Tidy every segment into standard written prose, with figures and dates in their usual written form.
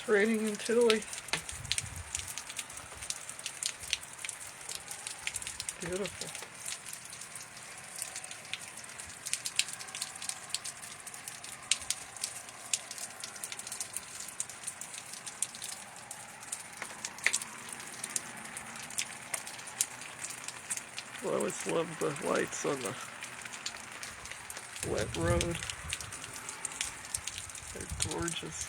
It's raining in Tulelake. Beautiful. I always love the lights on the wet road. They're gorgeous.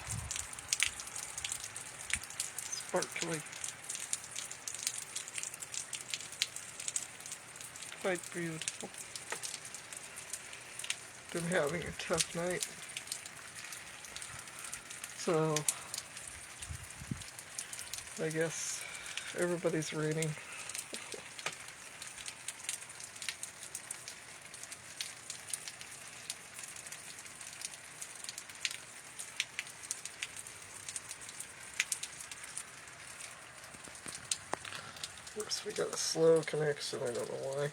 Sparkly. Quite beautiful. Been having a tough night. So, I guess everybody's raining. Of course, we got a slow connection, I don't know why.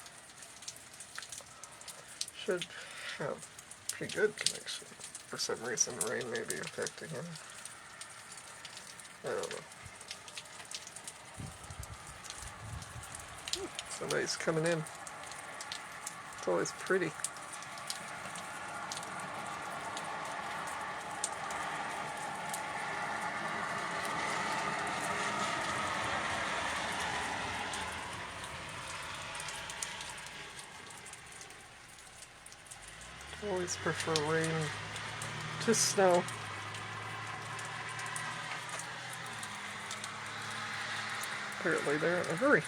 Should have pretty good connection. For some reason, the rain may be affecting him. I don't know. Somebody's coming in. It's always pretty. Always prefer rain to snow. Apparently they're in a hurry.